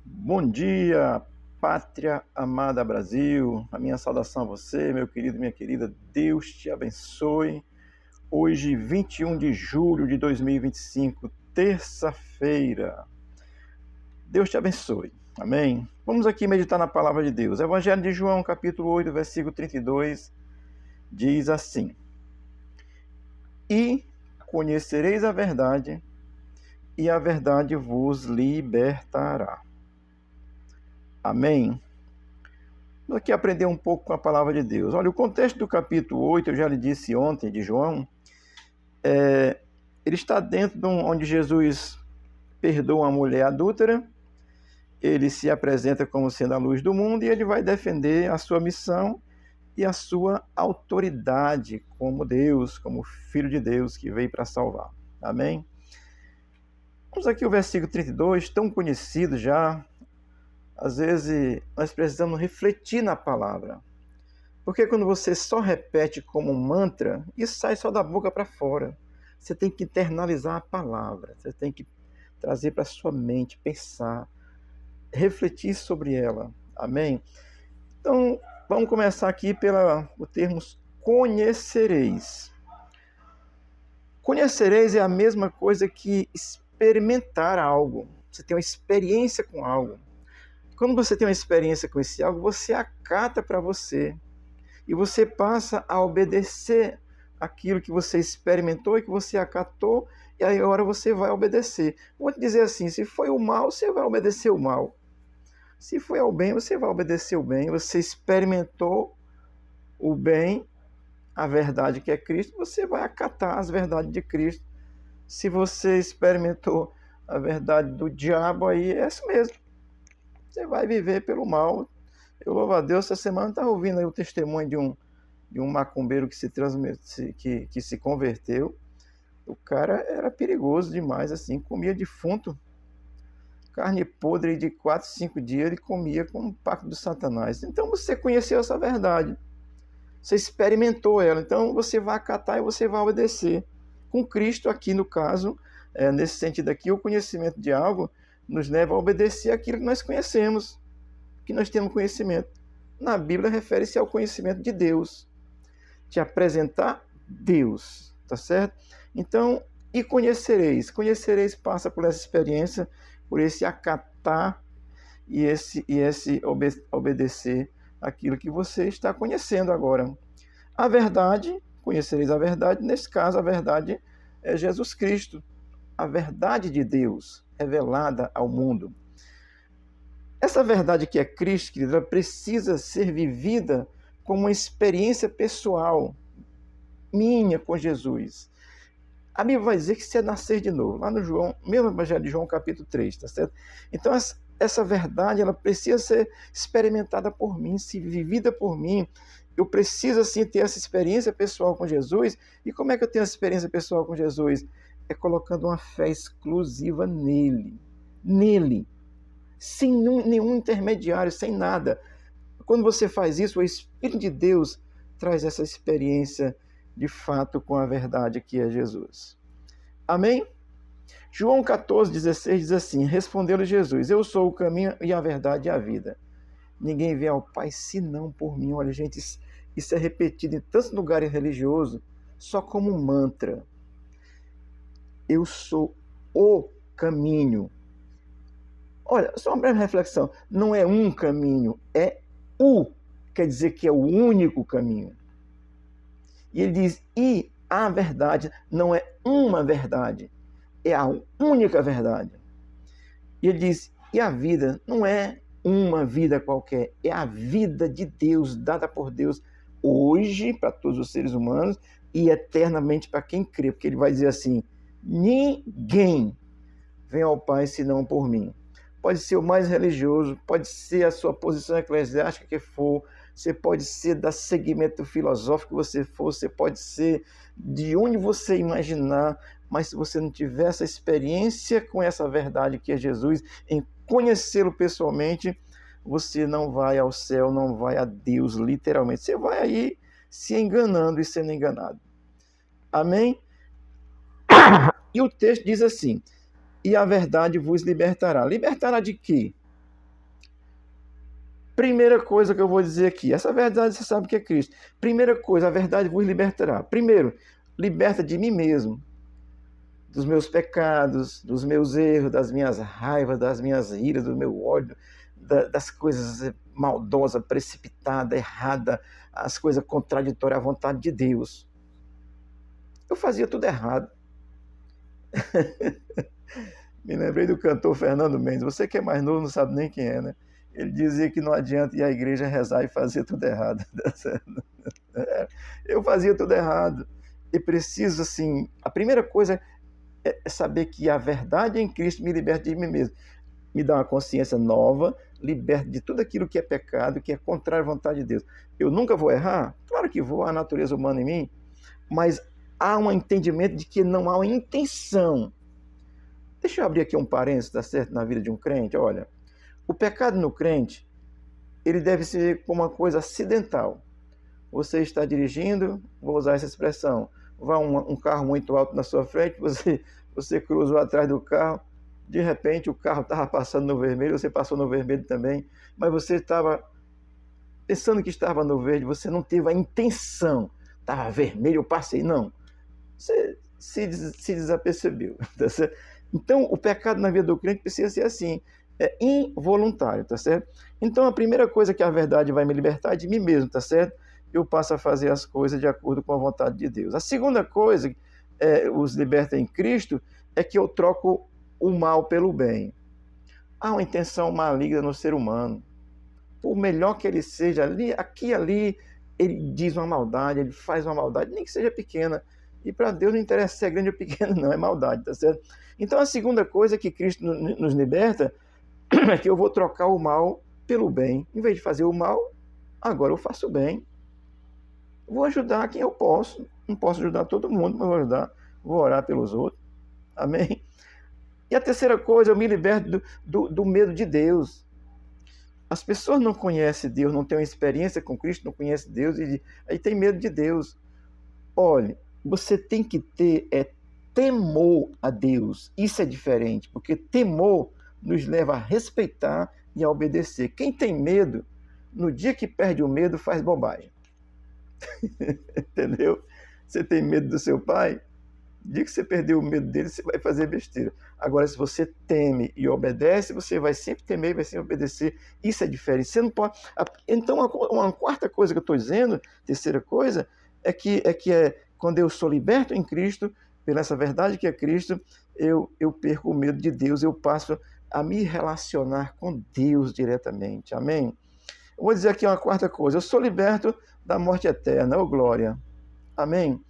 Bom dia, pátria amada Brasil. A minha saudação a você, meu querido e minha querida. Deus te abençoe. Hoje, 21 de julho de 2025, terça-feira. Deus te abençoe. Amém? Vamos aqui meditar na palavra de Deus. Evangelho de João, capítulo 8, versículo 32, diz assim: E conhecereis a verdade, e a verdade vos libertará. Amém? Vamos aqui aprender um pouco com a palavra de Deus. Olha, o contexto do capítulo 8, eu já lhe disse ontem, de João, ele está dentro de onde Jesus perdoa uma mulher adúltera, ele se apresenta como sendo a luz do mundo e ele vai defender a sua missão e a sua autoridade como Deus, como Filho de Deus que veio para salvar. Amém? Vamos aqui ao versículo 32, tão conhecido já. Às vezes nós precisamos refletir na palavra. Porque quando você só repete como um mantra, isso sai só da boca para fora. Você tem que internalizar a palavra, você tem que trazer para a sua mente, pensar, refletir sobre ela. Amém? Então, vamos começar aqui pelo termo conhecereis. Conhecereis é a mesma coisa que experimentar algo. Você tem uma experiência com algo. Quando você tem uma experiência com esse algo, você acata para você. E você passa a obedecer aquilo que você experimentou e que você acatou, e aí agora você vai obedecer. Vou te dizer assim, se foi o mal, você vai obedecer o mal. Se foi ao bem, você vai obedecer o bem. Você experimentou o bem, a verdade que é Cristo, você vai acatar as verdades de Cristo. Se você experimentou a verdade do diabo, aí é isso mesmo. Você vai viver pelo mal. Eu louvo a Deus, essa semana estava ouvindo aí o testemunho de um macumbeiro que se converteu. O cara era perigoso demais, assim, comia defunto, carne podre de 4, 5 dias, ele comia com um pacto do Satanás. Então você conheceu essa verdade, você experimentou ela, então você vai acatar e você vai obedecer. Com Cristo aqui, no caso, nesse sentido aqui, o conhecimento de algo nos leva a obedecer aquilo que nós conhecemos, que nós temos conhecimento. Na Bíblia refere-se ao conhecimento de Deus. Te apresentar Deus, tá certo? Então, e conhecereis. Conhecereis passa por essa experiência, por esse acatar e esse obedecer aquilo que você está conhecendo agora. A verdade, conhecereis a verdade, nesse caso a verdade é Jesus Cristo, a verdade de Deus revelada ao mundo. Essa verdade que é Cristo, querida, precisa ser vivida como uma experiência pessoal minha com Jesus. A Bíblia vai dizer que você é nascer de novo, lá no João, mesmo Evangelho de João, capítulo 3, tá certo? Então, essa verdade, ela precisa ser experimentada por mim, se vivida por mim. Eu preciso, assim, ter essa experiência pessoal com Jesus. E como é que eu tenho essa experiência pessoal com Jesus? É colocando uma fé exclusiva nele. Nele. Sem nenhum intermediário, sem nada. Quando você faz isso, o Espírito de Deus traz essa experiência de fato com a verdade que é Jesus. Amém? João 14,16 diz assim: Respondeu-lhe Jesus: Eu sou o caminho e a verdade e a vida. Ninguém vem ao Pai senão por mim. Olha, gente, isso é repetido em tantos lugares religiosos, só como um mantra. Eu sou o caminho. Olha, só uma breve reflexão. Não é um caminho, é o. Quer dizer que é o único caminho. E ele diz, e a verdade não é uma verdade, é a única verdade. E ele diz, e a vida não é uma vida qualquer, é a vida de Deus, dada por Deus hoje para todos os seres humanos e eternamente para quem crê. Porque ele vai dizer assim, ninguém vem ao Pai senão por mim. Pode ser o mais religioso, pode ser a sua posição eclesiástica que for, você pode ser da segmento filosófico que você for, você pode ser de onde você imaginar, mas se você não tiver essa experiência com essa verdade que é Jesus, em conhecê-lo pessoalmente, você não vai ao céu, não vai a Deus, literalmente. Você vai aí se enganando e sendo enganado. Amém? E o texto diz assim, e a verdade vos libertará. Libertará de quê? Primeira coisa que eu vou dizer aqui, essa verdade você sabe que é Cristo. Primeira coisa, a verdade vos libertará. Primeiro, liberta de mim mesmo, dos meus pecados, dos meus erros, das minhas raivas, das minhas iras, do meu ódio, das coisas maldosas, precipitadas, erradas, as coisas contraditórias à vontade de Deus. Eu fazia tudo errado. Me lembrei do cantor Fernando Mendes. Você que é mais novo não sabe nem quem é, né? Ele dizia que não adianta ir à igreja rezar e fazer tudo errado. Eu fazia tudo errado. E preciso, assim, a primeira coisa é saber que a verdade em Cristo me liberta de mim mesmo. Me dá uma consciência nova, liberta de tudo aquilo que é pecado, que é contrário à vontade de Deus. Eu nunca vou errar? Claro que vou, há a natureza humana em mim, mas há um entendimento de que não há uma intenção. Deixa eu abrir aqui um parênteses, tá certo, na vida de um crente. Olha, o pecado no crente, ele deve ser como uma coisa acidental. Você está dirigindo, vou usar essa expressão, vai um carro muito alto na sua frente, você cruzou atrás do carro, de repente o carro estava passando no vermelho, você passou no vermelho também, mas você estava pensando que estava no verde, você não teve a intenção, estava vermelho, eu passei, não. Você se desapercebeu. Tá certo? Então, o pecado na vida do crente precisa ser assim, é involuntário, tá certo? Então, a primeira coisa que a verdade vai me libertar é de mim mesmo, tá certo? Eu passo a fazer as coisas de acordo com a vontade de Deus. A segunda coisa os liberta em Cristo é que eu troco o mal pelo bem. Há uma intenção maligna no ser humano. Por melhor que ele seja, ali, aqui e ali, ele diz uma maldade, ele faz uma maldade, nem que seja pequena. E para Deus não interessa se é grande ou pequeno, não, é maldade, tá certo? Então a segunda coisa que Cristo nos liberta é que eu vou trocar o mal pelo bem. Em vez de fazer o mal, agora eu faço o bem. Vou ajudar quem eu posso. Não posso ajudar todo mundo, mas vou ajudar. Vou orar pelos outros. Amém? E a terceira coisa, eu me liberto do medo de Deus. As pessoas não conhecem Deus, não têm uma experiência com Cristo, não conhecem Deus e aí tem medo de Deus. Olha, você tem que ter temor a Deus. Isso é diferente, porque temor nos leva a respeitar e a obedecer. Quem tem medo, no dia que perde o medo, faz bobagem. Entendeu? Você tem medo do seu pai? No dia que você perdeu o medo dele, você vai fazer besteira. Agora, se você teme e obedece, você vai sempre temer e vai sempre obedecer. Isso é diferente. Você não pode. Então, uma quarta coisa que eu estou dizendo, terceira coisa, é que quando eu sou liberto em Cristo, pela essa verdade que é Cristo, eu perco o medo de Deus, eu passo a me relacionar com Deus diretamente. Amém? Eu vou dizer aqui uma quarta coisa. Eu sou liberto da morte eterna. Ô, glória. Amém?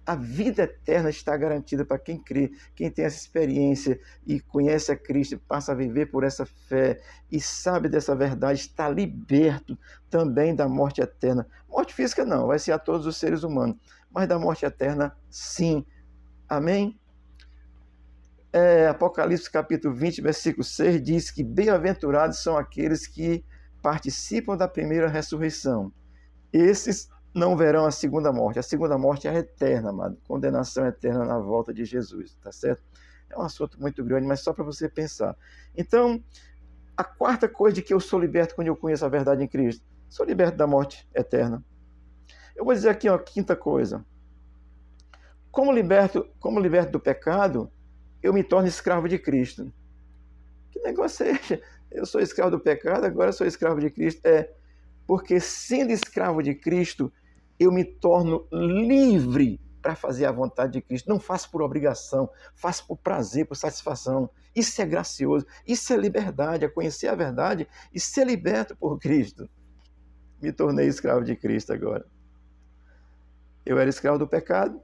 A vida eterna está garantida para quem crê, quem tem essa experiência e conhece a Cristo e passa a viver por essa fé e sabe dessa verdade, está liberto também da morte eterna. Morte física não, vai ser a todos os seres humanos, mas da morte eterna sim. Amém? Apocalipse capítulo 20, versículo 6 diz que bem-aventurados são aqueles que participam da primeira ressurreição. Esses não verão a segunda morte. A segunda morte é eterna, amado. Condenação eterna na volta de Jesus, tá certo? É um assunto muito grande, mas só para você pensar. Então, a quarta coisa de que eu sou liberto quando eu conheço a verdade em Cristo, sou liberto da morte eterna. Eu vou dizer aqui uma quinta coisa. Como liberto do pecado, eu me torno escravo de Cristo. Que negócio é esse? Eu sou escravo do pecado, agora sou escravo de Cristo. Porque sendo escravo de Cristo, eu me torno livre para fazer a vontade de Cristo. Não faço por obrigação, faço por prazer, por satisfação. Isso é gracioso, isso é liberdade, é conhecer a verdade e ser liberto por Cristo. Me tornei escravo de Cristo agora. Eu era escravo do pecado.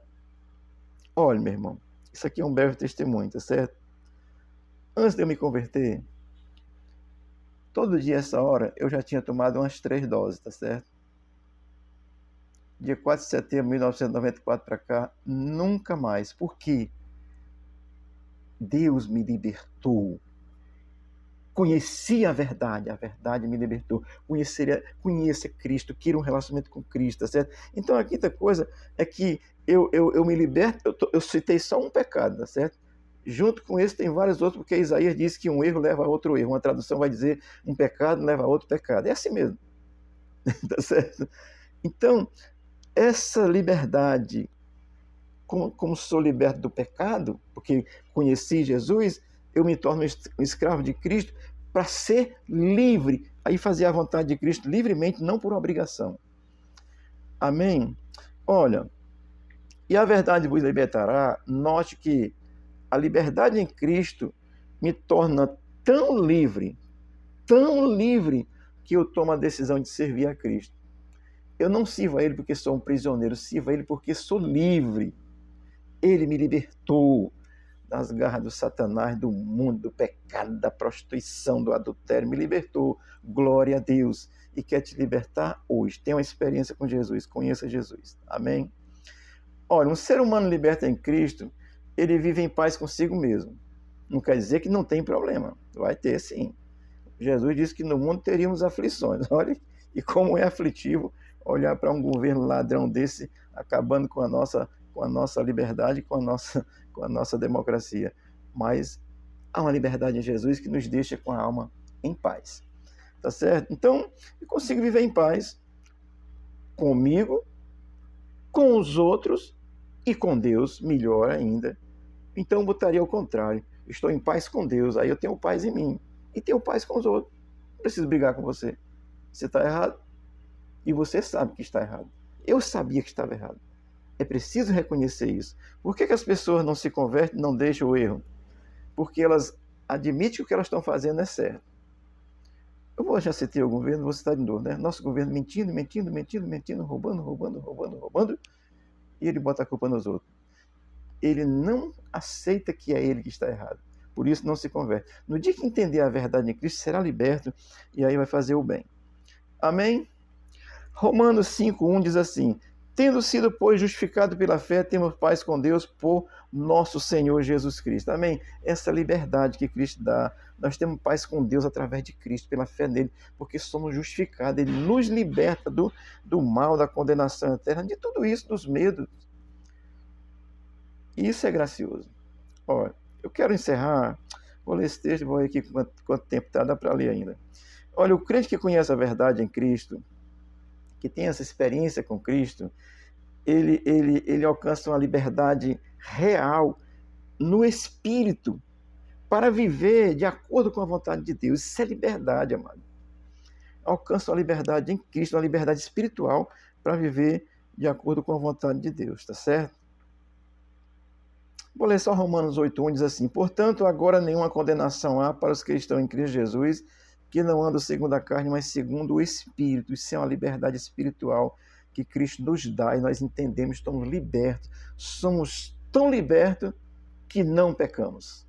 Olha, meu irmão, isso aqui é um breve testemunho, tá certo? Antes de eu me converter, todo dia, essa hora, eu já tinha tomado umas 3 doses, tá certo? Dia 4 de setembro de 1994 para cá, nunca mais. Por quê? Deus me libertou. Conheci a verdade me libertou. Conheça Cristo, queira um relacionamento com Cristo, tá certo? Então a quinta coisa é que eu me liberto, eu citei só um pecado, tá certo? Junto com esse tem vários outros, porque Isaías diz que um erro leva a outro erro. Uma tradução vai dizer um pecado leva a outro pecado. É assim mesmo. Tá certo? Então, essa liberdade, como sou liberto do pecado, porque conheci Jesus, eu me torno um escravo de Cristo para ser livre, aí fazer a vontade de Cristo livremente, não por obrigação. Amém? Olha, e a verdade vos libertará. Note que a liberdade em Cristo me torna tão livre, que eu tomo a decisão de servir a Cristo. Eu não sirvo a Ele porque sou um prisioneiro, sirvo a Ele porque sou livre. Ele me libertou das garras do Satanás, do mundo, do pecado, da prostituição, do adultério. Me libertou. Glória a Deus. E quer te libertar hoje. Tenha uma experiência com Jesus. Conheça Jesus. Amém? Olha, um ser humano liberto em Cristo, ele vive em paz consigo mesmo. Não quer dizer que não tem problema. Vai ter, sim. Jesus disse que no mundo teríamos aflições. Olha, e como é aflitivo olhar para um governo ladrão desse, acabando com a nossa liberdade, com a nossa democracia. Mas há uma liberdade em Jesus que nos deixa com a alma em paz. Tá certo? Então, eu consigo viver em paz comigo, com os outros e com Deus, melhor ainda. Então, eu botaria ao contrário. Estou em paz com Deus, aí eu tenho paz em mim. E tenho paz com os outros. Não preciso brigar com você. Você está errado. E você sabe que está errado. Eu sabia que estava errado. É preciso reconhecer isso. Por que as pessoas não se convertem, não deixam o erro? Porque elas admitem que o que elas estão fazendo é certo. Eu já citei o governo, vou citar de novo, né? Nosso governo mentindo, roubando, e ele bota a culpa nos outros. Ele não aceita que é ele que está errado. Por isso não se converte. No dia que entender a verdade em Cristo, será liberto e aí vai fazer o bem. Amém? Romanos 5:1 diz assim: tendo sido, pois, justificado pela fé, temos paz com Deus por nosso Senhor Jesus Cristo. Amém? Essa liberdade que Cristo dá, nós temos paz com Deus através de Cristo, pela fé nele, porque somos justificados. Ele nos liberta do mal, da condenação eterna, de tudo isso, dos medos. E isso é gracioso. Olha, eu quero encerrar, vou ler esse texto, vou ver aqui quanto tempo está, dá para ler ainda. Olha, o crente que conhece a verdade em Cristo, que tem essa experiência com Cristo, ele alcança uma liberdade real no espírito para viver de acordo com a vontade de Deus. Isso é liberdade, amado. Alcança uma liberdade em Cristo, uma liberdade espiritual para viver de acordo com a vontade de Deus, tá certo? Vou ler só Romanos 8:1, diz assim: portanto, agora nenhuma condenação há para os que estão em Cristo Jesus, que não andam segundo a carne, mas segundo o Espírito. Isso é uma liberdade espiritual que Cristo nos dá e nós entendemos, estamos libertos. Somos tão libertos que não pecamos.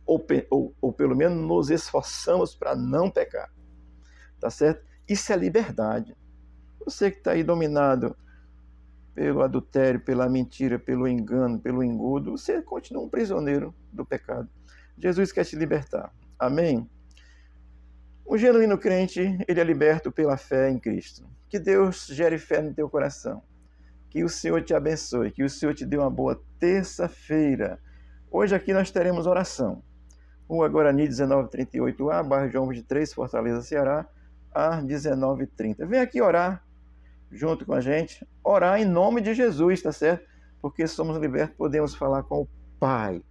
Ou pelo menos nos esforçamos para não pecar. Tá certo? Isso é liberdade. Você que está aí dominado pelo adultério, pela mentira, pelo engano, pelo engodo, você continua um prisioneiro do pecado. Jesus quer te libertar. Amém? O genuíno crente, ele é liberto pela fé em Cristo. Que Deus gere fé no teu coração. Que o Senhor te abençoe. Que o Senhor te dê uma boa terça-feira. Hoje aqui nós teremos oração. Rua Guarani, 1938A, bairro João 23, Fortaleza, Ceará, às 19h30. Vem aqui orar junto com a gente, orar em nome de Jesus, tá certo? Porque somos libertos, podemos falar com o Pai.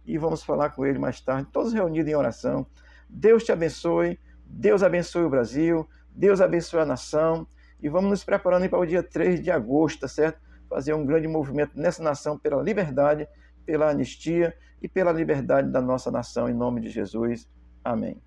E vamos falar com Ele mais tarde, todos reunidos em oração. Deus te abençoe, Deus abençoe o Brasil, Deus abençoe a nação. E vamos nos preparando para o dia 3 de agosto, tá certo? Fazer um grande movimento nessa nação pela liberdade, pela anistia e pela liberdade da nossa nação, em nome de Jesus. Amém.